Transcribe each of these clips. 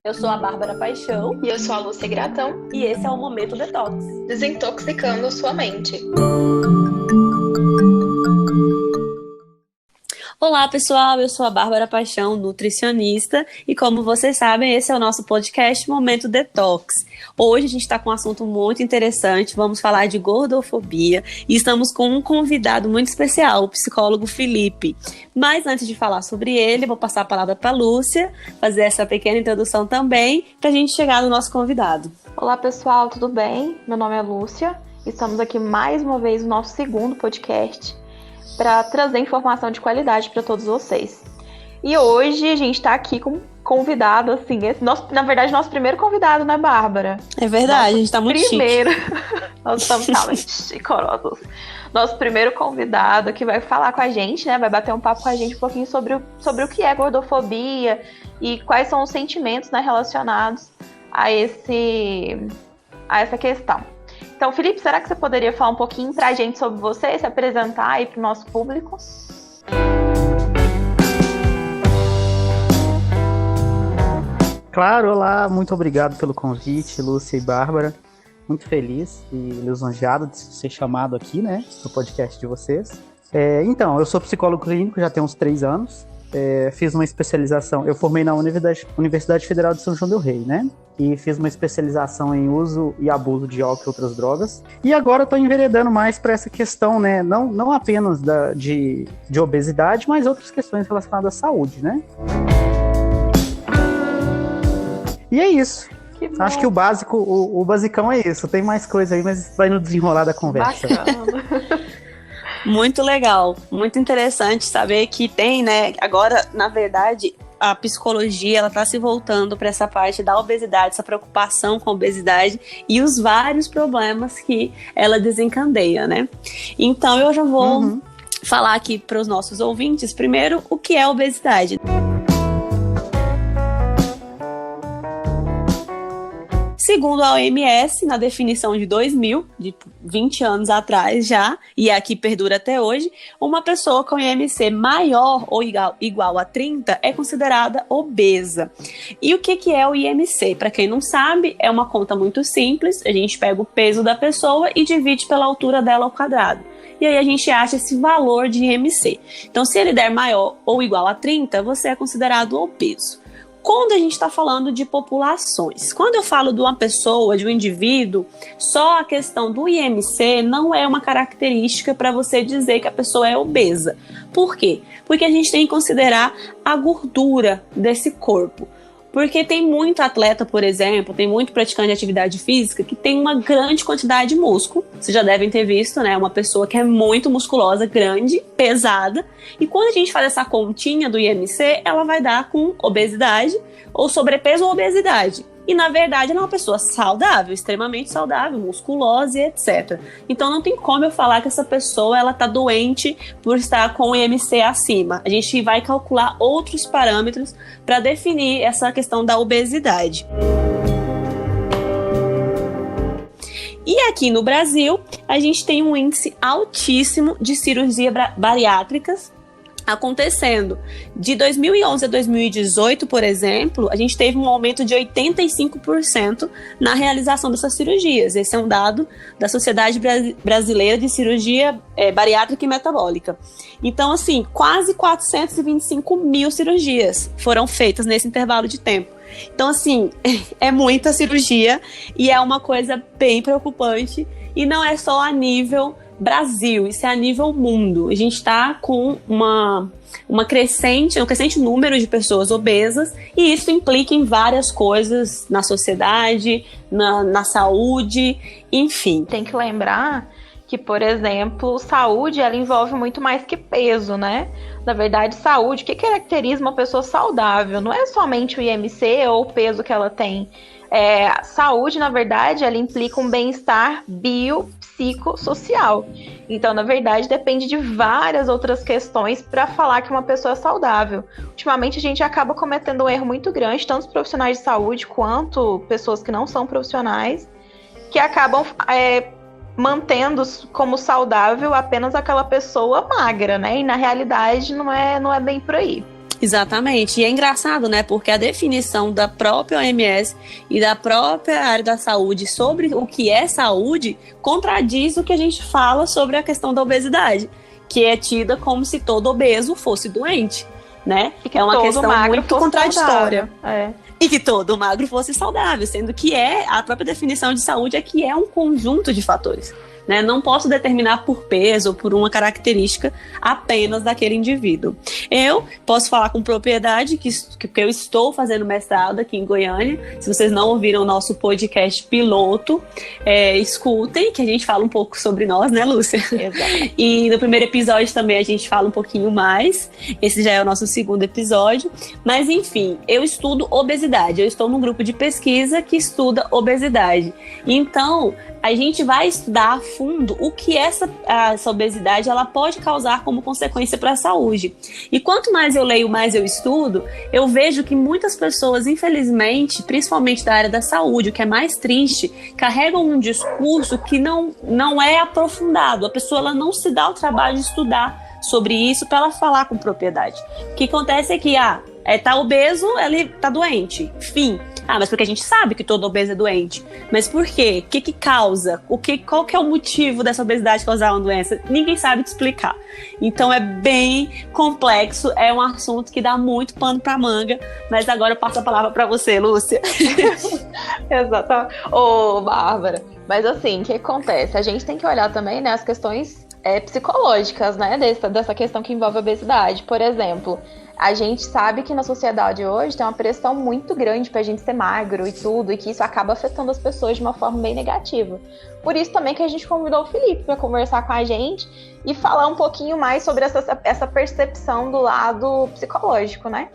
Eu sou a Bárbara Paixão. E eu sou a Lúcia Gratão. E esse é o Momento Detox. Desintoxicando sua mente. Olá, pessoal. Eu sou a Bárbara Paixão, nutricionista. E como vocês sabem, esse é o nosso podcast Momento Detox. Hoje a gente está com um assunto muito interessante. Vamos falar de gordofobia. E estamos com um convidado muito especial, o psicólogo Felipe. Mas antes de falar sobre ele, vou passar a palavra para a Lúcia, fazer essa pequena introdução também, para a gente chegar no nosso convidado. Olá, pessoal, tudo bem? Meu nome é Lúcia. Estamos aqui mais uma vez no nosso segundo podcast para trazer informação de qualidade para todos vocês. E hoje a gente está aqui com um convidado, assim, na verdade, nosso primeiro convidado, né, Bárbara? É verdade, a gente está muito chique. Nós estamos chicorosos. Nosso primeiro convidado que vai falar com a gente, né, vai bater um papo com a gente um pouquinho sobre o que é gordofobia e quais são os sentimentos, né, relacionados a essa questão. Então, Felipe, será que você poderia falar um pouquinho pra gente sobre você, se apresentar aí pro nosso público? Claro, olá, muito obrigado pelo convite, Lúcia e Bárbara. Muito feliz e lisonjeado de ser chamado aqui, né, no podcast de vocês. Então, eu sou psicólogo clínico, já tenho uns 3 anos. Fiz uma especialização, eu formei na Universidade Federal de São João del Rei, né? E fiz uma especialização em uso e abuso de álcool e outras drogas. E agora estou enveredando mais para essa questão, né? Não apenas de obesidade, mas outras questões relacionadas à saúde, né? E é isso. Acho que o básico, o basicão é isso. Tem mais coisa aí, mas vai no desenrolar da conversa. Bacana. Muito legal, muito interessante saber que tem, né, agora, na verdade, a psicologia, ela tá se voltando para essa parte da obesidade, essa preocupação com a obesidade e os vários problemas que ela desencadeia, né? Então, eu já vou falar aqui para os nossos ouvintes, primeiro, o que é obesidade. Segundo a OMS, na definição de 2000, de 20 anos atrás já, e aqui perdura até hoje, uma pessoa com IMC maior ou igual a 30 é considerada obesa. E o que é o IMC? Para quem não sabe, é uma conta muito simples, a gente pega o peso da pessoa e divide pela altura dela ao quadrado. E aí a gente acha esse valor de IMC. Então, se ele der maior ou igual a 30, você é considerado obeso. Quando a gente está falando de populações, quando eu falo de uma pessoa, de um indivíduo, só a questão do IMC não é uma característica para você dizer que a pessoa é obesa. Por quê? Porque a gente tem que considerar a gordura desse corpo. Porque tem muito atleta, por exemplo, tem muito praticante de atividade física que tem uma grande quantidade de músculo. Vocês já devem ter visto, né? Uma pessoa que é muito musculosa, grande, pesada. E quando a gente faz essa continha do IMC, ela vai dar com obesidade, ou sobrepeso ou obesidade. E, na verdade, ela é uma pessoa saudável, extremamente saudável, musculosa e etc. Então, não tem como eu falar que essa pessoa ela tá doente por estar com o IMC acima. A gente vai calcular outros parâmetros para definir essa questão da obesidade. E aqui no Brasil, a gente tem um índice altíssimo de cirurgias bariátricas acontecendo. De 2011 a 2018, por exemplo, a gente teve um aumento de 85% na realização dessas cirurgias. Esse é um dado da Sociedade Brasileira de Cirurgia Bariátrica e Metabólica. Então, assim, quase 425 mil cirurgias foram feitas nesse intervalo de tempo. Então, assim, é muita cirurgia e é uma coisa bem preocupante e não é só a nível Brasil, isso é a nível mundo. A gente está com um crescente número de pessoas obesas e isso implica em várias coisas na sociedade, na saúde, enfim. Tem que lembrar que, por exemplo, saúde, ela envolve muito mais que peso, né? Na verdade, saúde, o que caracteriza uma pessoa saudável? Não é somente o IMC ou o peso que ela tem. Saúde, na verdade, ela implica um bem-estar biopsicossocial. Então, na verdade, depende de várias outras questões para falar que uma pessoa é saudável. Ultimamente, a gente acaba cometendo um erro muito grande, tanto os profissionais de saúde quanto pessoas que não são profissionais, que acabam mantendo como saudável apenas aquela pessoa magra, né? E na realidade não é bem por aí. Exatamente. E é engraçado, né? Porque a definição da própria OMS e da própria área da saúde sobre o que é saúde contradiz o que a gente fala sobre a questão da obesidade, que é tida como se todo obeso fosse doente, né? E que é uma todo questão magro muito fosse contraditória. saudável. E que todo magro fosse saudável, sendo que a própria definição de saúde é que é um conjunto de fatores. Né? Não posso determinar por peso ou por uma característica apenas daquele indivíduo. Eu posso falar com propriedade que eu estou fazendo mestrado aqui em Goiânia. Se vocês não ouviram o nosso podcast piloto, escutem, que a gente fala um pouco sobre nós, né, Lúcia? Exato. E no primeiro episódio também a gente fala um pouquinho mais. Esse já é o nosso segundo episódio. Mas, enfim, eu estudo obesidade. Eu estou num grupo de pesquisa que estuda obesidade. Então, a gente vai estudar a fundo o que essa obesidade ela pode causar como consequência para a saúde. E quanto mais eu leio, mais eu estudo, eu vejo que muitas pessoas, infelizmente, principalmente da área da saúde, o que é mais triste, carregam um discurso que não é aprofundado. A pessoa ela não se dá o trabalho de estudar sobre isso para ela falar com propriedade. O que acontece é que, tá obeso, ele tá doente. Fim. Mas porque a gente sabe que todo obeso é doente. Mas por quê? O que causa? Qual que é o motivo dessa obesidade causar uma doença? Ninguém sabe te explicar. Então é bem complexo, é um assunto que dá muito pano pra manga. Mas agora eu passo a palavra pra você, Lúcia. Exato. Ô, Bárbara, mas assim, o que acontece? A gente tem que olhar também, né, as questões psicológicas, né, dessa questão que envolve a obesidade. Por exemplo, a gente sabe que na sociedade hoje tem uma pressão muito grande pra gente ser magro e tudo, e que isso acaba afetando as pessoas de uma forma bem negativa. Por isso também que a gente convidou o Felipe para conversar com a gente e falar um pouquinho mais sobre essa percepção do lado psicológico, né?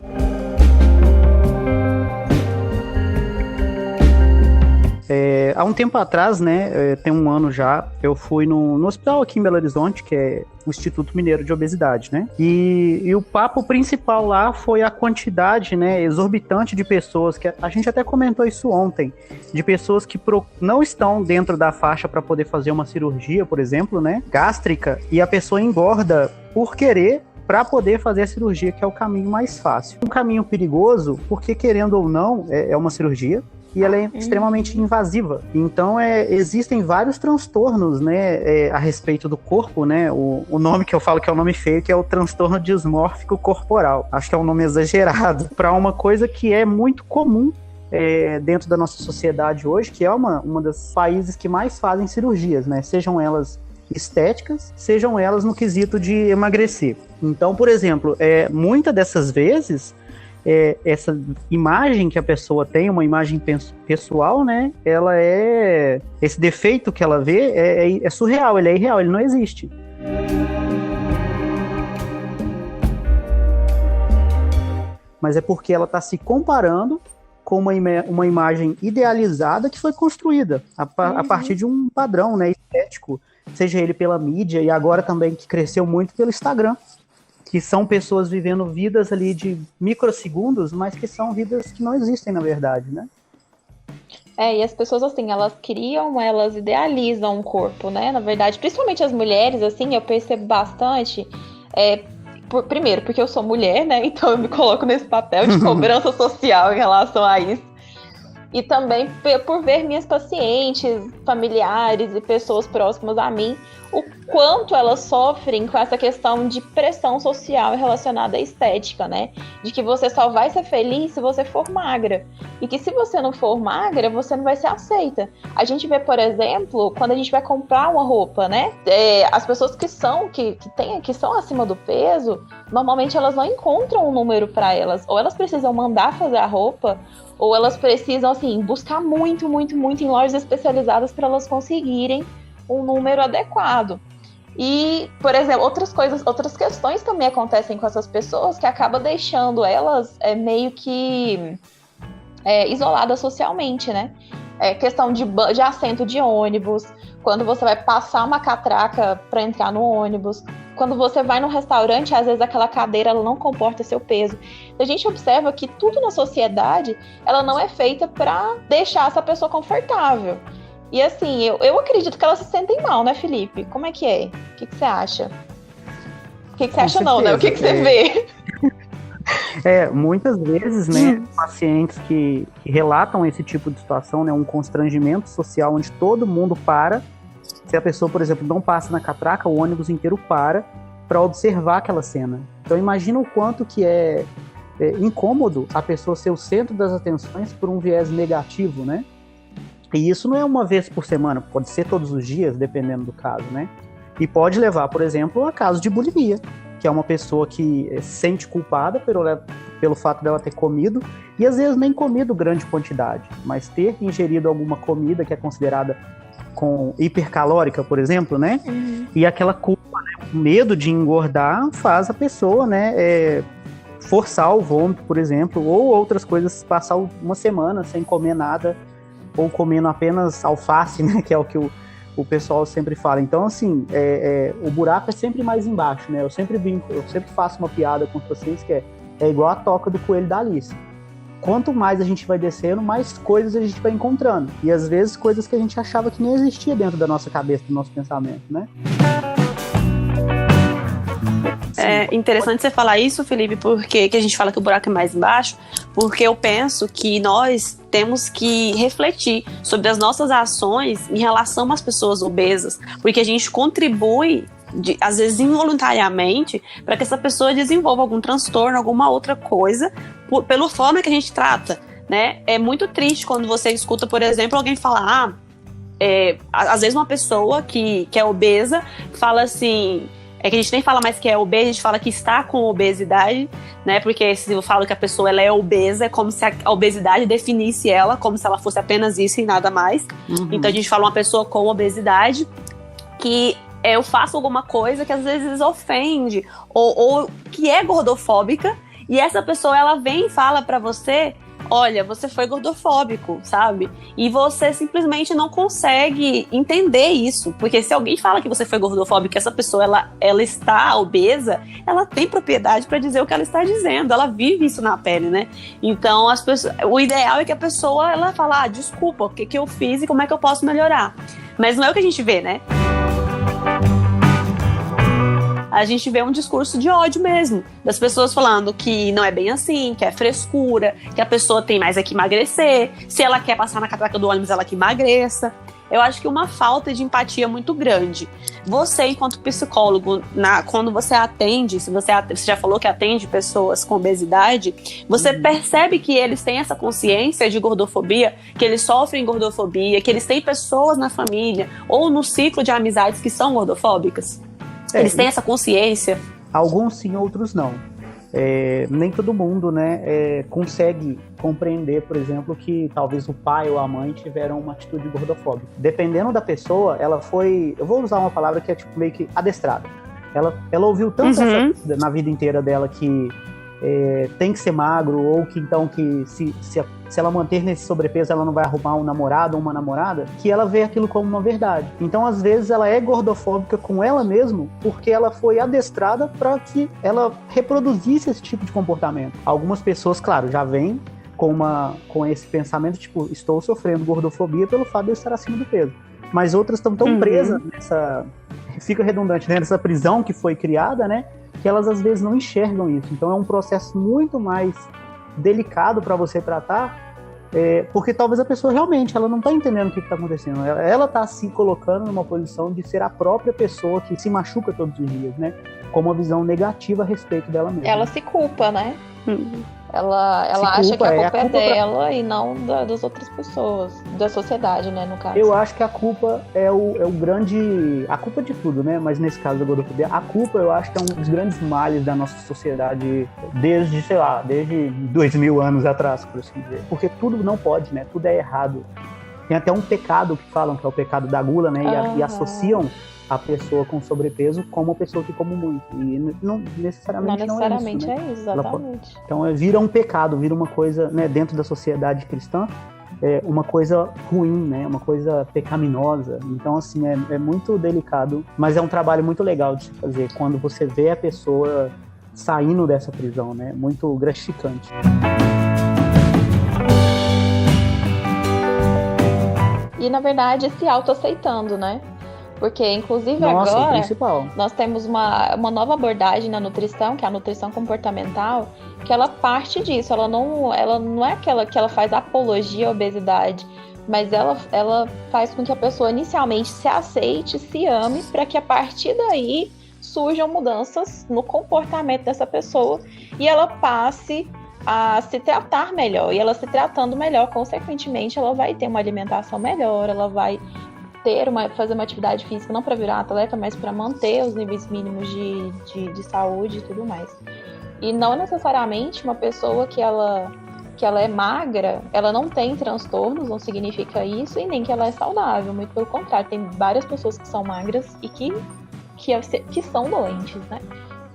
Há um tempo atrás, né, tem um ano já, eu fui no hospital aqui em Belo Horizonte, que é o Instituto Mineiro de Obesidade, né, e o papo principal lá foi a quantidade, né, exorbitante de pessoas, que a gente até comentou isso ontem, de pessoas que não estão dentro da faixa para poder fazer uma cirurgia, por exemplo, né, gástrica, e a pessoa engorda por querer, para poder fazer a cirurgia, que é o caminho mais fácil. Um caminho perigoso, porque querendo ou não, é uma cirurgia, e ela é extremamente invasiva. Então, existem vários transtornos, né, a respeito do corpo, né, o nome que eu falo que é o nome feio, que é o transtorno dismórfico corporal. Acho que é um nome exagerado, para uma coisa que é muito comum dentro da nossa sociedade hoje, que é uma dos países que mais fazem cirurgias, né, sejam elas estéticas, sejam elas no quesito de emagrecer. Então, por exemplo, muitas dessas vezes, essa imagem que a pessoa tem, uma imagem pessoal, né, esse defeito que ela vê é surreal, ele é irreal, ele não existe. Mas é porque ela está se comparando com uma imagem idealizada que foi construída a partir de um padrão, né, estético, seja ele pela mídia e agora também que cresceu muito pelo Instagram, que são pessoas vivendo vidas ali de microsegundos, mas que são vidas que não existem na verdade, né? E as pessoas, assim, elas idealizam um corpo, né? Na verdade, principalmente as mulheres, assim, eu percebo bastante, primeiro, porque eu sou mulher, né? Então eu me coloco nesse papel de cobrança social em relação a isso. E também por ver minhas pacientes, familiares e pessoas próximas a mim, o quanto elas sofrem com essa questão de pressão social relacionada à estética, né? De que você só vai ser feliz se você for magra. E que se você não for magra, você não vai ser aceita. A gente vê, por exemplo, quando a gente vai comprar uma roupa, né? As pessoas que são acima do peso, normalmente elas não encontram um número para elas. Ou elas precisam mandar fazer a roupa, ou elas precisam, assim, buscar muito, muito, muito em lojas especializadas para elas conseguirem um número adequado. E, por exemplo, outras questões também acontecem com essas pessoas que acabam deixando elas meio que isoladas socialmente, né? Questão de assento de ônibus, quando você vai passar uma catraca para entrar no ônibus, quando você vai num restaurante, às vezes aquela cadeira ela não comporta seu peso. A gente observa que tudo na sociedade ela não é feita para deixar essa pessoa confortável. E assim, eu acredito que elas se sentem mal, né, Felipe? Como é que é? O que você acha? O que você acha não, né? O que você vê? Muitas vezes, né, pacientes que relatam esse tipo de situação, né, um constrangimento social onde todo mundo para. Se a pessoa, por exemplo, não passa na catraca, o ônibus inteiro para observar aquela cena. Então imagina o quanto que é incômodo a pessoa ser o centro das atenções por um viés negativo, né? E isso não é uma vez por semana, pode ser todos os dias, dependendo do caso, né? E pode levar, por exemplo, a casos de bulimia, que é uma pessoa que se sente culpada pelo fato dela ter comido, e às vezes nem comido grande quantidade, mas ter ingerido alguma comida que é considerada com hipercalórica, por exemplo, né? E aquela culpa, né? O medo de engordar faz a pessoa, né, forçar o vômito, por exemplo, ou outras coisas, passar uma semana sem comer nada, ou comendo apenas alface, né? Que é o que o pessoal sempre fala. Então, assim, o buraco é sempre mais embaixo, né? Eu sempre faço uma piada com vocês que é igual a toca do coelho da Alice. Quanto mais a gente vai descendo, mais coisas a gente vai encontrando. E às vezes coisas que a gente achava que nem existia dentro da nossa cabeça, do nosso pensamento, né? É interessante você falar isso, Felipe, porque que a gente fala que o buraco é mais embaixo, porque eu penso que nós temos que refletir sobre as nossas ações em relação às pessoas obesas, porque a gente contribui, às vezes involuntariamente, para que essa pessoa desenvolva algum transtorno, alguma outra coisa, pela forma que a gente trata, né? É muito triste quando você escuta, por exemplo, alguém falar, às vezes uma pessoa que é obesa fala assim, que a gente nem fala mais que é obesa, a gente fala que está com obesidade, né? Porque se eu falo que a pessoa ela é obesa, é como se a obesidade definisse ela, como se ela fosse apenas isso e nada mais. Então a gente fala uma pessoa com obesidade que eu faço alguma coisa que às vezes ofende ou que é gordofóbica, e essa pessoa ela vem e fala pra você, olha, você foi gordofóbico, sabe? E você simplesmente não consegue entender isso, porque se alguém fala que você foi gordofóbico, essa pessoa ela está obesa, ela tem propriedade pra dizer o que ela está dizendo, ela vive isso na pele, né? Então o ideal é que a pessoa ela fala, desculpa, o que eu fiz e como é que eu posso melhorar? Mas não é o que a gente vê, né? A gente vê um discurso de ódio mesmo, das pessoas falando que não é bem assim, que é frescura, que a pessoa tem mais é que emagrecer, se ela quer passar na catraca do ônibus, ela que emagreça. Eu acho que uma falta de empatia muito grande. Você, enquanto psicólogo, quando você atende, você já falou que atende pessoas com obesidade, você percebe que eles têm essa consciência de gordofobia, que eles sofrem gordofobia, que eles têm pessoas na família ou no ciclo de amizades que são gordofóbicas? Eles têm essa consciência? Alguns sim, outros não. Nem todo mundo, né, consegue compreender, por exemplo, que talvez o pai ou a mãe tiveram uma atitude gordofóbica. Dependendo da pessoa, ela foi... Eu vou usar uma palavra que é tipo meio que adestrada. Ela ouviu tanto na vida inteira dela que tem que ser magro, ou que então que se ela manter nesse sobrepeso ela não vai arrumar um namorado ou uma namorada, que ela vê aquilo como uma verdade. Então às vezes ela é gordofóbica com ela mesma porque ela foi adestrada para que ela reproduzisse esse tipo de comportamento. Algumas pessoas, claro, já vêm com esse pensamento, tipo, estou sofrendo gordofobia pelo fato de eu estar acima do peso. Mas outras estão tão presas nessa... Fica redundante, né? Nessa prisão que foi criada, né? Que elas às vezes não enxergam isso. Então é um processo muito mais delicado para você tratar, porque talvez a pessoa realmente ela não está entendendo o que está acontecendo. Ela está se colocando numa posição de ser a própria pessoa que se machuca todos os dias, né? Com uma visão negativa a respeito dela mesma. Ela se culpa, né? Ela acha que a culpa é dela e não das outras pessoas, da sociedade, né, no caso. Eu acho que a culpa é o grande... A culpa de tudo, né? Mas nesse caso da gordofobia, a culpa eu acho que é um dos grandes males da nossa sociedade desde 2000 anos atrás, por assim dizer. Porque tudo não pode, né? Tudo é errado. Tem até um pecado que falam que é o pecado da gula, né? E associam a pessoa com sobrepeso como uma pessoa que come muito. E não necessariamente não é isso, né? É isso, exatamente. Então vira um pecado, vira uma coisa, né, dentro da sociedade cristã, uma coisa ruim, né? Uma coisa pecaminosa. Então, assim, é muito delicado, mas é um trabalho muito legal de se fazer quando você vê a pessoa saindo dessa prisão, né? Muito gratificante. E, na verdade, se autoaceitando, né? Porque, inclusive, Nossa, o agora principal. nós temos uma nova abordagem na nutrição, que é a nutrição comportamental, que ela parte disso. Ela não é aquela que ela faz apologia à obesidade, mas ela faz com que a pessoa inicialmente se aceite, se ame, para que a partir daí surjam mudanças no comportamento dessa pessoa e ela passe a se tratar melhor. E ela se tratando melhor, consequentemente, ela vai ter uma alimentação melhor, ela vai fazer uma atividade física, não para virar atleta, mas para manter os níveis mínimos de saúde e tudo mais. E não necessariamente uma pessoa que ela é magra, ela não tem transtornos, não significa isso, e nem que ela é saudável, muito pelo contrário. Tem várias pessoas que são magras e que são doentes, né?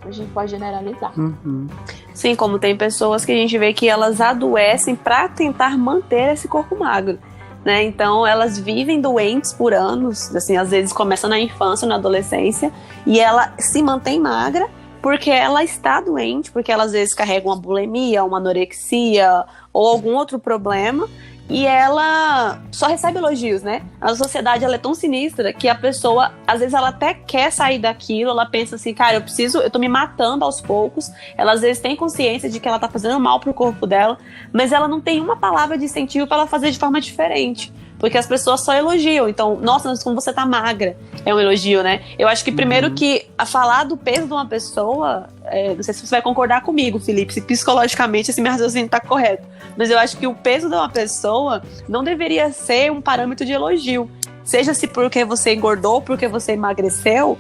A gente pode generalizar. Uhum. Sim, como tem pessoas que a gente vê que elas adoecem para tentar manter esse corpo magro. Né? Então elas vivem doentes por anos, assim, às vezes começa na infância, na adolescência, e ela se mantém magra porque ela está doente, porque ela às vezes carrega uma bulimia, uma anorexia ou algum outro problema, e ela só recebe elogios, né? A sociedade ela é tão sinistra que a pessoa, às vezes ela até quer sair daquilo, ela pensa assim, cara, eu tô me matando aos poucos. Ela às vezes tem consciência de que ela tá fazendo mal pro corpo dela, mas ela não tem uma palavra de incentivo pra ela fazer de forma diferente. Porque as pessoas só elogiam. Então, nossa, mas como você tá magra, é um elogio, né? Eu acho que primeiro que a falar do peso de uma pessoa, não sei se você vai concordar comigo, Felipe, se psicologicamente esse meu raciocínio tá correto, mas eu acho que o peso de uma pessoa não deveria ser um parâmetro de elogio. Seja-se porque você engordou, porque você emagreceu,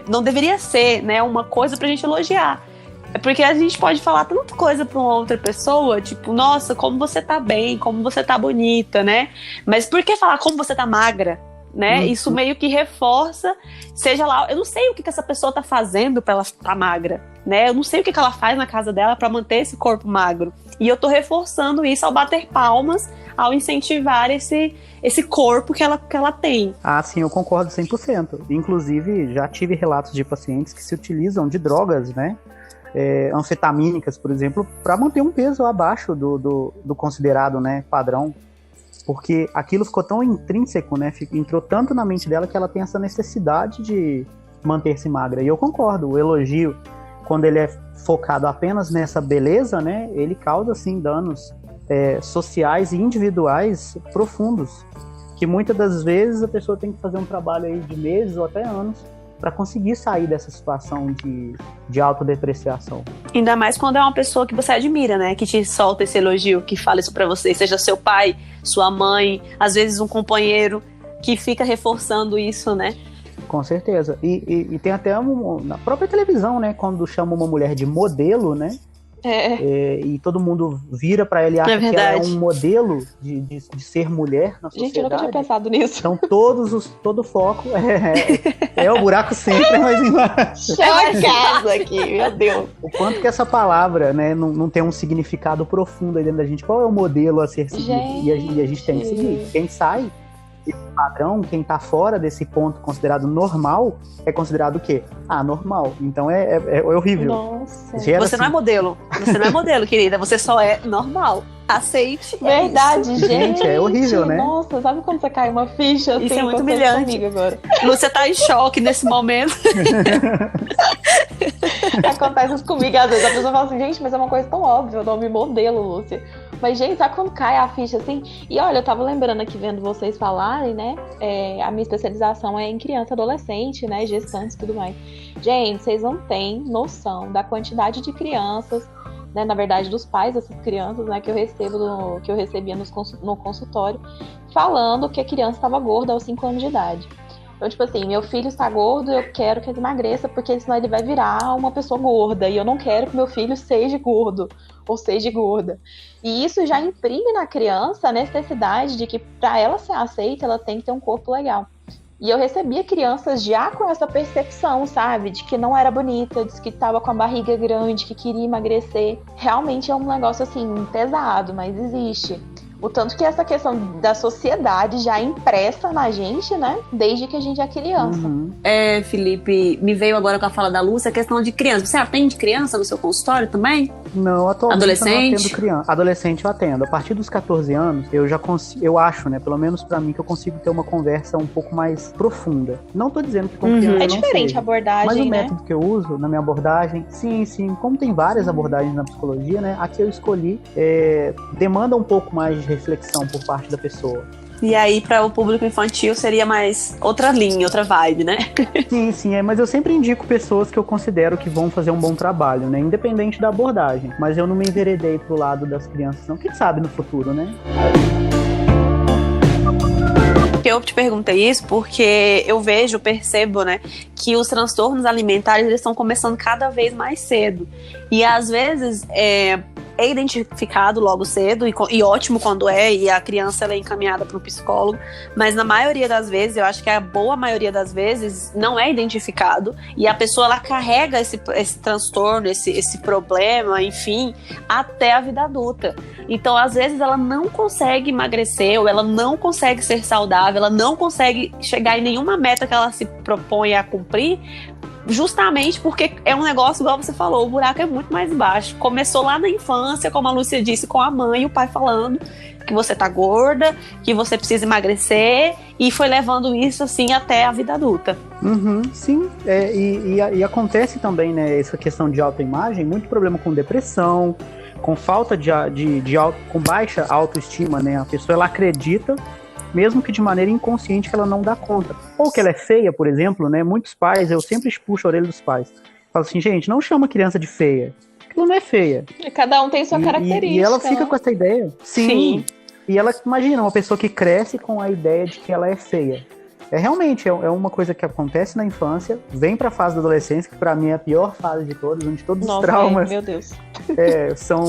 não deveria ser, né, uma coisa pra gente elogiar. É porque a gente pode falar tanta coisa pra uma outra pessoa, tipo, nossa, como você tá bem, como você tá bonita, né? Mas por que falar como você tá magra, né? Isso meio que reforça, seja lá, eu não sei o que essa pessoa tá fazendo pra ela estar magra, né? Eu não sei o que ela faz na casa dela pra manter esse corpo magro. E eu tô reforçando isso ao bater palmas, ao incentivar esse corpo que ela tem. Ah, sim, eu concordo 100%. Inclusive, já tive relatos de pacientes que se utilizam de drogas, né? Anfetamínicas, por exemplo, para manter um peso abaixo do considerado, né, padrão, porque aquilo ficou tão intrínseco, né, entrou tanto na mente dela que ela tem essa necessidade de manter-se magra. E eu concordo, o elogio, quando ele é focado apenas nessa beleza, né, ele causa, sim, danos sociais e individuais profundos, que muitas das vezes a pessoa tem que fazer um trabalho aí de meses ou até anos para conseguir sair dessa situação de autodepreciação. Ainda mais quando é uma pessoa que você admira, né? Que te solta esse elogio, que fala isso pra você, seja seu pai, sua mãe, às vezes um companheiro que fica reforçando isso, né? Com certeza. E tem até na própria televisão, né? Quando chama uma mulher de modelo, né? E todo mundo vira pra ela e acha que ela é um modelo de ser mulher na sociedade. Gente, eu nunca tinha pensado nisso. Então todo o foco é o buraco sempre mais embaixo. Chocada aqui, meu Deus. O quanto que essa palavra, né, não tem um significado profundo aí dentro da gente. Qual é o modelo a ser seguido? E a gente tem que seguir. Quem sai desse padrão, quem tá fora desse ponto considerado normal, é considerado o quê? Normal. Então é horrível. Nossa. Você não é modelo. Você não é modelo, querida. Você só é normal. Aceite. Verdade, gente. É horrível, né? Nossa, sabe quando você cai uma ficha assim? Isso é muito humilhante. Agora. Lúcia tá em choque nesse momento. Acontece isso comigo, às vezes a pessoa fala assim, gente, mas é uma coisa tão óbvia, o nome modelo, Lúcia. Mas, gente, sabe quando cai a ficha assim? E olha, eu tava lembrando aqui, vendo vocês falarem, né? A minha especialização é em criança e adolescente, né? Gestantes e tudo mais. Gente, vocês não têm noção da quantidade de crianças, né? Na verdade, dos pais dessas crianças, né? Que eu recebia no consultório, falando que a criança estava gorda aos 5 anos de idade. Então, tipo assim, meu filho está gordo, eu quero que ele emagreça, porque senão ele vai virar uma pessoa gorda. E eu não quero que meu filho seja gordo ou seja gorda. E isso já imprime na criança a necessidade de que, para ela ser aceita, ela tem que ter um corpo legal. E eu recebia crianças já com essa percepção, sabe? De que não era bonita, de que estava com a barriga grande, que queria emagrecer. Realmente é um negócio, assim, pesado, mas existe. O tanto que essa questão da sociedade já impressa na gente, né? Desde que a gente é criança. Uhum. Felipe, me veio agora com a fala da Lúcia a questão de criança. Você atende criança no seu consultório também? Não, atualmente Adolescente? eu não atendo criança. Adolescente eu atendo. A partir dos 14 anos, eu já consigo, eu acho, né, pelo menos pra mim, que eu consigo ter uma conversa um pouco mais profunda. Não tô dizendo que com criança É não diferente seja, a abordagem, mas o né? método que eu uso na minha abordagem, sim, como tem várias abordagens na psicologia, né, a que eu escolhi demanda um pouco mais de reflexão por parte da pessoa. E aí, para o público infantil, seria mais outra linha, outra vibe, né? Sim, mas eu sempre indico pessoas que eu considero que vão fazer um bom trabalho, né? Independente da abordagem. Mas eu não me enveredei pro lado das crianças, não. Quem sabe no futuro, né? Eu te perguntei isso porque eu percebo, né, que os transtornos alimentares eles estão começando cada vez mais cedo. E às vezes é identificado logo cedo, e ótimo quando e a criança ela é encaminhada para um psicólogo, mas na maioria das vezes, eu acho que a boa maioria das vezes, não é identificado, e a pessoa ela carrega esse transtorno, esse problema, enfim, até a vida adulta. Então, às vezes, ela não consegue emagrecer, ou ela não consegue ser saudável, ela não consegue chegar em nenhuma meta que ela se propõe a cumprir, justamente porque é um negócio, igual você falou, o buraco é muito mais baixo. Começou lá na infância, como a Lúcia disse, com a mãe e o pai falando que você tá gorda, que você precisa emagrecer, e foi levando isso, assim, até a vida adulta. Sim, e acontece também, né, essa questão de autoimagem, muito problema com depressão, com falta com baixa autoestima, né, a pessoa, ela acredita, mesmo que de maneira inconsciente, que ela não dá conta. Ou que ela é feia, por exemplo, né? Muitos pais, eu sempre puxo a orelha dos pais. Falo assim, gente, não chama a criança de feia. Ela não é feia. Cada um tem sua característica. E ela fica com essa ideia. Sim. E ela, imagina, uma pessoa que cresce com a ideia de que ela é feia. Realmente, é uma coisa que acontece na infância, vem pra fase da adolescência, que pra mim é a pior fase de todas, onde todos os traumas meu Deus. são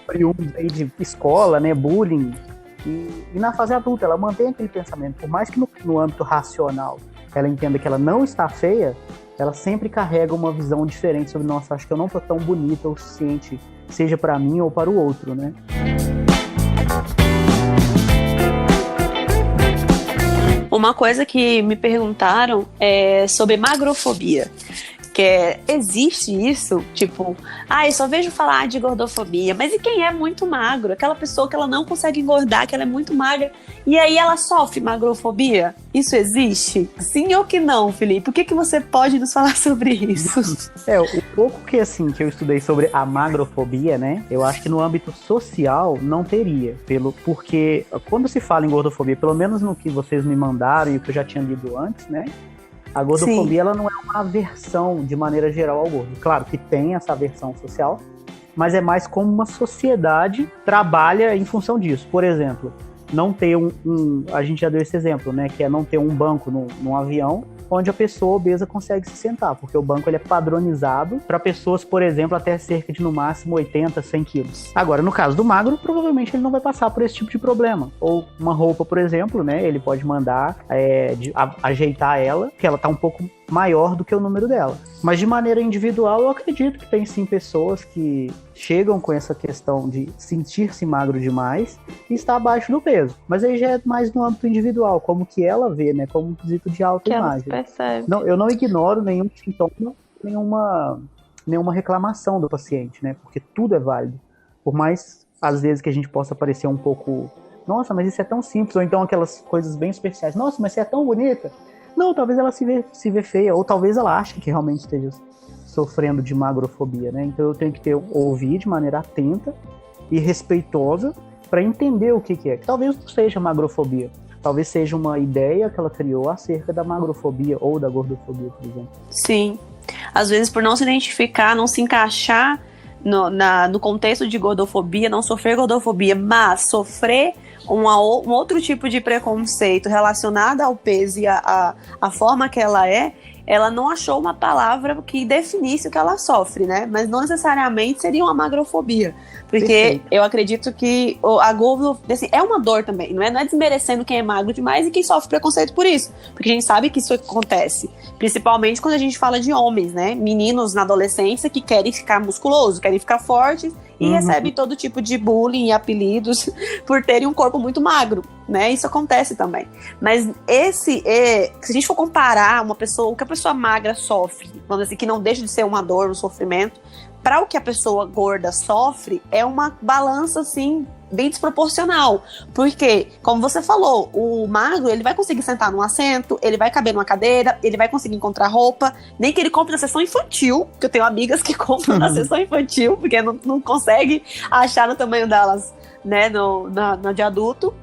oriundos aí de escola, né, bullying. E na fase adulta, ela mantém aquele pensamento, por mais que no âmbito racional ela entenda que ela não está feia, ela sempre carrega uma visão diferente sobre, nossa, acho que eu não tô tão bonita o suficiente, seja para mim ou para o outro, né? Uma coisa que me perguntaram é sobre magrofobia. Existe isso, tipo, eu só vejo falar de gordofobia, mas e quem é muito magro? Aquela pessoa que ela não consegue engordar, que ela é muito magra, e aí ela sofre magrofobia? Isso existe? Sim ou que não, Felipe? O que você pode nos falar sobre isso? O pouco que eu estudei sobre a magrofobia, né, eu acho que no âmbito social não teria, porque quando se fala em gordofobia, pelo menos no que vocês me mandaram e o que eu já tinha lido antes, né, a gordofobia ela não é uma aversão de maneira geral ao gordo. Claro que tem essa aversão social, mas é mais como uma sociedade trabalha em função disso. Por exemplo, não ter a gente já deu esse exemplo, né, que é não ter um banco num avião onde a pessoa obesa consegue se sentar, porque o banco ele é padronizado para pessoas, por exemplo, até cerca de no máximo 80, 100 quilos. Agora, no caso do magro, provavelmente ele não vai passar por esse tipo de problema. Ou uma roupa, por exemplo, né, ele pode mandar ajeitar ela, que ela tá um pouco maior do que o número dela. Mas de maneira individual, eu acredito que tem sim pessoas que chegam com essa questão de sentir-se magro demais e estar abaixo do peso. Mas aí já é mais no âmbito individual, como que ela vê, né, como um quesito de autoimagem. Não, eu não ignoro nenhum sintoma, nenhuma reclamação do paciente, né, porque tudo é válido. Por mais, às vezes, que a gente possa parecer um pouco, nossa, mas isso é tão simples, ou então aquelas coisas bem superficiais, nossa, mas você é tão bonita. Não, talvez ela se vê feia, ou talvez ela ache que realmente esteja sofrendo de magrofobia, né? Então eu tenho que ouvir de maneira atenta e respeitosa para entender o que é. Que talvez não seja magrofobia, talvez seja uma ideia que ela criou acerca da magrofobia ou da gordofobia, por exemplo. Sim. Às vezes, por não se identificar, não se encaixar no contexto de gordofobia, não sofrer gordofobia, mas sofrer um outro tipo de preconceito relacionado ao peso e a forma que ela não achou uma palavra que definisse o que ela sofre, né? Mas não necessariamente seria uma magrofobia. Porque Perfeito. Eu acredito que a gordofobia assim, é uma dor também, não é desmerecendo quem é magro demais e quem sofre preconceito por isso. Porque a gente sabe que isso acontece. Principalmente quando a gente fala de homens, né? Meninos na adolescência que querem ficar musculosos, querem ficar fortes e recebem todo tipo de bullying e apelidos por terem um corpo muito magro, né? Isso acontece também. Mas se a gente for comparar o que a pessoa magra sofre, vamos dizer, que não deixa de ser uma dor, um sofrimento, para o que a pessoa gorda sofre, é uma balança, assim, bem desproporcional. Porque, como você falou, o magro, ele vai conseguir sentar num assento, ele vai caber numa cadeira, ele vai conseguir encontrar roupa, nem que ele compre na seção infantil, que eu tenho amigas que compram na seção infantil, porque não consegue achar no tamanho delas, né, no de adulto.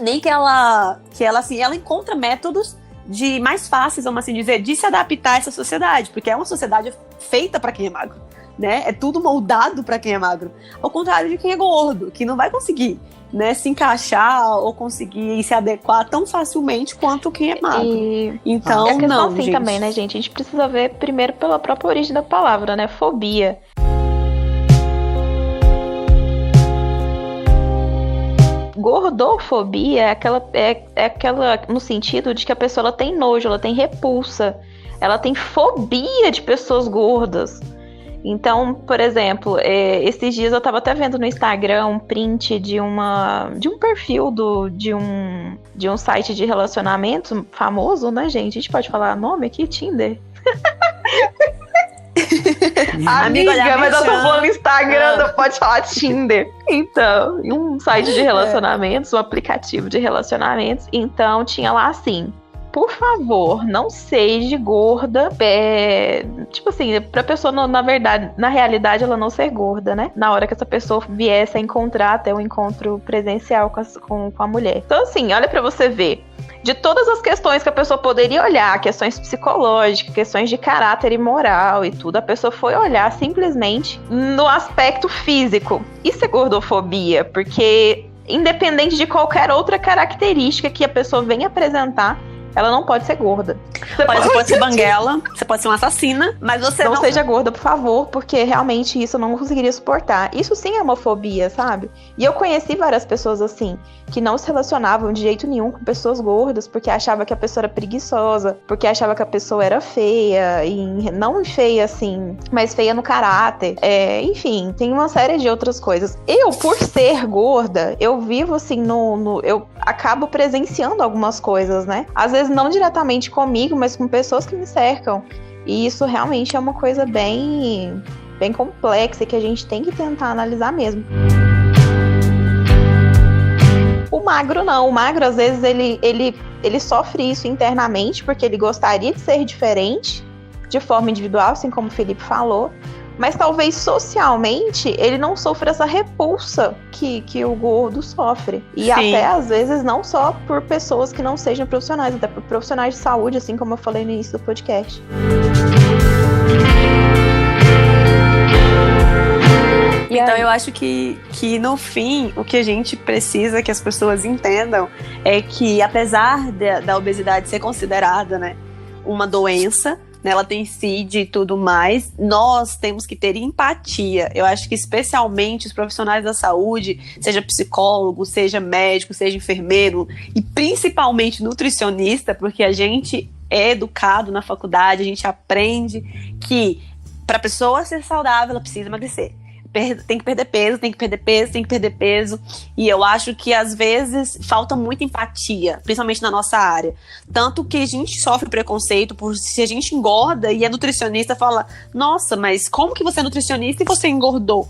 Nem que ela assim, ela encontra métodos de mais fáceis, vamos assim dizer, de se adaptar a essa sociedade, porque é uma sociedade feita para quem é magro, né? É tudo moldado para quem é magro. Ao contrário de quem é gordo, que não vai conseguir, né, se encaixar ou conseguir se adequar tão facilmente quanto quem é magro. Então, a questão não, assim gente. também, né, gente? A gente precisa ver primeiro pela própria origem da palavra, né? Fobia. Gordofobia é aquela no sentido de que a pessoa ela tem nojo, ela tem repulsa, ela tem fobia de pessoas gordas. Então, por exemplo, esses dias eu tava até vendo no Instagram um print de um perfil de um site de relacionamento famoso, né, gente? A gente pode falar nome aqui? Tinder? Amiga, mas eu tô falando Instagram, não pode falar Tinder. Então, um site de relacionamentos, um aplicativo de relacionamentos. Então, tinha lá assim: por favor, não seja gorda. Tipo assim, pra pessoa, na verdade, na realidade, ela não ser gorda, né? Na hora que essa pessoa viesse a encontrar, até um encontro presencial com a mulher. Então, assim, olha pra você ver. De todas as questões que a pessoa poderia olhar, questões psicológicas, questões de caráter e moral e tudo, a pessoa foi olhar simplesmente no aspecto físico. Isso é gordofobia, porque independente de qualquer outra característica que a pessoa venha apresentar, ela não pode ser gorda. Você pode ser banguela, você pode ser uma assassina, mas você não seja gorda, por favor, porque realmente isso eu não conseguiria suportar. Isso sim é homofobia, sabe? E eu conheci várias pessoas assim, que não se relacionavam de jeito nenhum com pessoas gordas, porque achava que a pessoa era preguiçosa, porque achava que a pessoa era feia, e não feia assim, mas feia no caráter. Enfim, tem uma série de outras coisas. Eu, por ser gorda, eu vivo assim, eu acabo presenciando algumas coisas, né? Às vezes não diretamente comigo, mas com pessoas que me cercam. E isso realmente é uma coisa bem complexa que a gente tem que tentar analisar mesmo. O magro não. O magro, às vezes, ele sofre isso internamente porque ele gostaria de ser diferente de forma individual, assim como o Felipe falou. Mas talvez socialmente ele não sofra essa repulsa que o gordo sofre. E sim, até às vezes não só por pessoas que não sejam profissionais, até por profissionais de saúde, assim como eu falei no início do podcast. Então eu acho que no fim, o que a gente precisa que as pessoas entendam é que apesar da obesidade ser considerada, né, uma doença, ela tem CID e tudo mais, nós temos que ter empatia. Eu acho que especialmente os profissionais da saúde, seja psicólogo, seja médico, seja enfermeiro e principalmente nutricionista, porque a gente é educado na faculdade, a gente aprende que para a pessoa ser saudável, ela precisa emagrecer. Tem que perder peso, tem que perder peso, tem que perder peso. E eu acho que às vezes falta muita empatia, principalmente na nossa área. Tanto que a gente sofre preconceito por se a gente engorda e é nutricionista, fala: nossa, mas como que você é nutricionista e você engordou?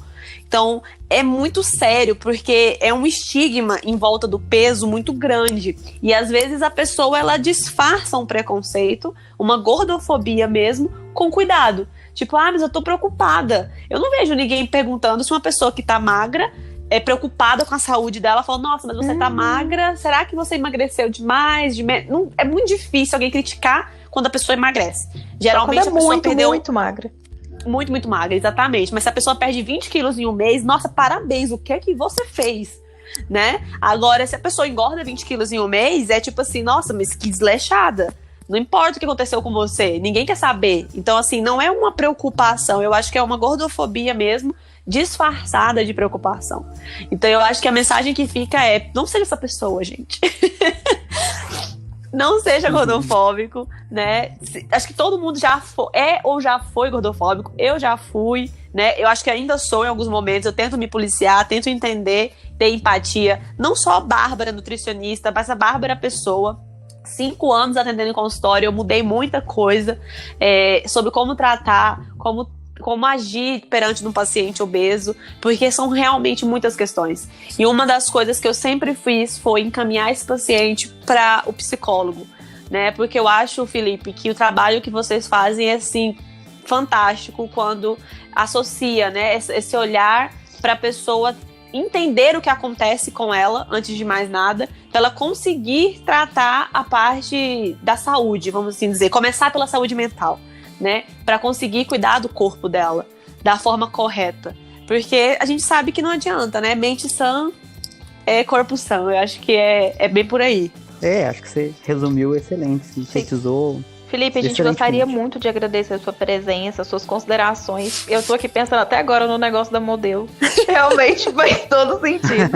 Então é muito sério, porque é um estigma em volta do peso muito grande. E às vezes a pessoa ela disfarça um preconceito, uma gordofobia mesmo, com cuidado. Tipo, mas eu tô preocupada. Eu não vejo ninguém perguntando se uma pessoa que tá magra é preocupada com a saúde dela, falando: nossa, mas você tá magra, será que você emagreceu demais? Não, é muito difícil alguém criticar quando a pessoa emagrece. Geralmente a pessoa perdeu... muito magra. Muito, muito magra, exatamente. Mas se a pessoa perde 20 quilos em um mês, nossa, parabéns, o que é que você fez? Né? Agora, se a pessoa engorda 20 quilos em um mês, é tipo assim: nossa, mas que desleixada. Não importa o que aconteceu com você, ninguém quer saber. Então, assim, não é uma preocupação. Eu acho que é uma gordofobia mesmo, disfarçada de preocupação. Então, eu acho que a mensagem que fica é: não seja essa pessoa, gente. Não seja gordofóbico, né? Acho que todo mundo já ou já foi gordofóbico. Eu já fui, né? Eu acho que ainda sou em alguns momentos. Eu tento me policiar, tento entender, ter empatia. Não só a Bárbara, nutricionista, mas a Bárbara, pessoa. 5 anos atendendo em consultório, eu mudei muita coisa sobre como tratar, como como agir perante um paciente obeso, porque são realmente muitas questões. E uma das coisas que eu sempre fiz foi encaminhar esse paciente para o psicólogo, né? Porque eu acho, Felipe, que o trabalho que vocês fazem é, assim, fantástico quando associa, né, esse olhar para a pessoa entender o que acontece com ela, antes de mais nada, para ela conseguir tratar a parte da saúde, vamos assim dizer, começar pela saúde mental, né, para conseguir cuidar do corpo dela da forma correta, porque a gente sabe que não adianta, né, mente sã é corpo sã, eu acho que é bem por aí. Acho que você resumiu excelente, sintetizou. Felipe, a gente gostaria muito de agradecer a sua presença, suas considerações. Eu tô aqui pensando até agora no negócio da modelo. Realmente faz todo sentido.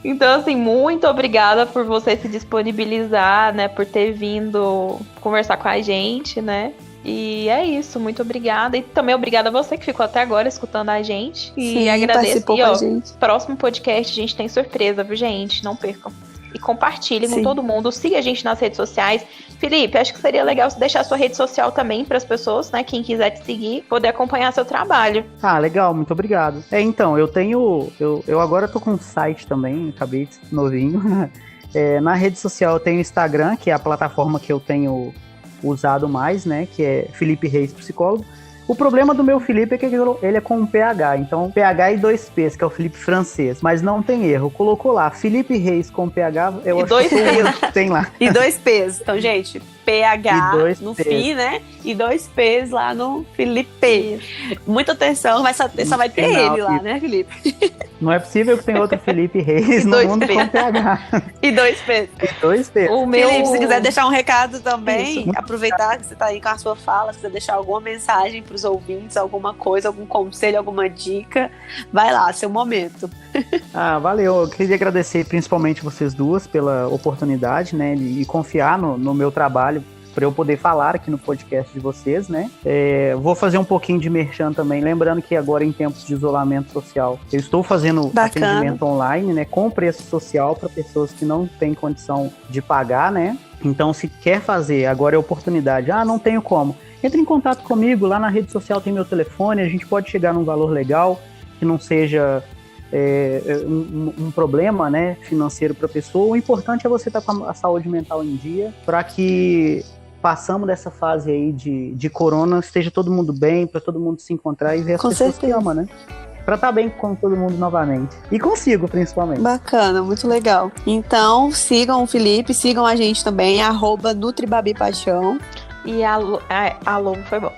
Então, assim, muito obrigada por você se disponibilizar, né? Por ter vindo conversar com a gente, né? E é isso, muito obrigada. E também obrigada a você que ficou até agora escutando a gente. E sim, agradeço. E, ó, gente. Próximo podcast a gente tem surpresa, viu, gente? Não percam. E compartilhe com todo mundo. Siga a gente nas redes sociais. Felipe, acho que seria legal você deixar a sua rede social também para as pessoas, né? Quem quiser te seguir, poder acompanhar seu trabalho. Ah, legal, muito obrigado. Então, eu agora tô com um site também, acabei de novinho. Na rede social eu tenho o Instagram, que é a plataforma que eu tenho usado mais, né? Que é Felipe Reis Psicólogo. O problema do meu Felipe é que ele é com um PH, então PH e 2 P's, que é o Felipe francês, mas não tem erro. Colocou lá, Felipe Reis com PH, eu acho que tem lá. E 2 P's, então, gente, PH no fim, né? E 2 P's lá no Felipe. Muita atenção, mas só vai ter ele lá, né, Felipe? Não é possível que tenha outro Felipe Reis no mundo com PH. E 2 P's. E 2 P's. Felipe, se quiser deixar um recado também, aproveitar que você tá aí com a sua fala, se quiser deixar alguma mensagem pros ouvintes, alguma coisa, algum conselho, alguma dica, vai lá, seu momento. Valeu. Eu queria agradecer principalmente vocês duas pela oportunidade, né, de confiar no meu trabalho, para eu poder falar aqui no podcast de vocês, né? Vou fazer um pouquinho de merchan também, lembrando que agora em tempos de isolamento social, eu estou fazendo atendimento online, né? Com preço social para pessoas que não têm condição de pagar, né? Então, se quer fazer, agora é a oportunidade. Não tenho como. Entre em contato comigo, lá na rede social tem meu telefone, a gente pode chegar num valor legal, que não seja um problema, né, financeiro para a pessoa. O importante é você estar com a saúde mental em dia, para que passamos dessa fase aí de corona, esteja todo mundo bem, para todo mundo se encontrar e ver as pessoas que ama, né? Para estar bem com todo mundo novamente. E consigo, principalmente. Bacana, muito legal. Então, sigam o Felipe, sigam a gente também, @NutriBabiPaixão. E alô, foi bom.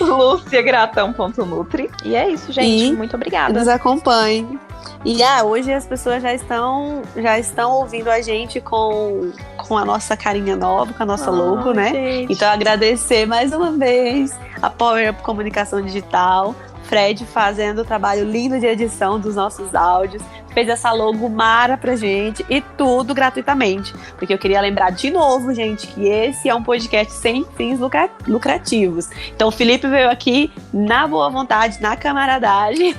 @luciagratão.nutri. E é isso, gente. Muito obrigada. Nos acompanhem. E hoje as pessoas já estão ouvindo a gente com a nossa carinha nova, com a nossa logo, né? Gente. Então, agradecer mais uma vez a Power Up Comunicação Digital, Fred fazendo o trabalho lindo de edição dos nossos áudios, fez essa logo mara pra gente e tudo gratuitamente. Porque eu queria lembrar de novo, gente, que esse é um podcast sem fins lucrativos. Então o Felipe veio aqui na boa vontade, na camaradagem.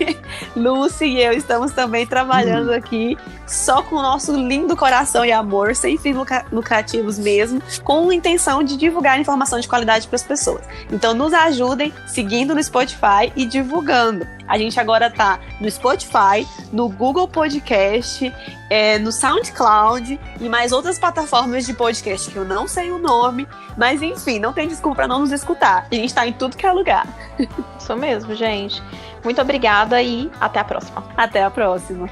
Lucy e eu estamos também trabalhando aqui só com o nosso lindo coração e amor, sem fins lucrativos mesmo, com a intenção de divulgar informação de qualidade para as pessoas. Então nos ajudem seguindo no Spotify e divulgando. A gente agora tá no Spotify, no Google Podcast, no SoundCloud e mais outras plataformas de podcast que eu não sei o nome, mas enfim, não tem desculpa para não nos escutar. A gente tá em tudo que é lugar. Isso mesmo, gente. Muito obrigada e até a próxima. Até a próxima.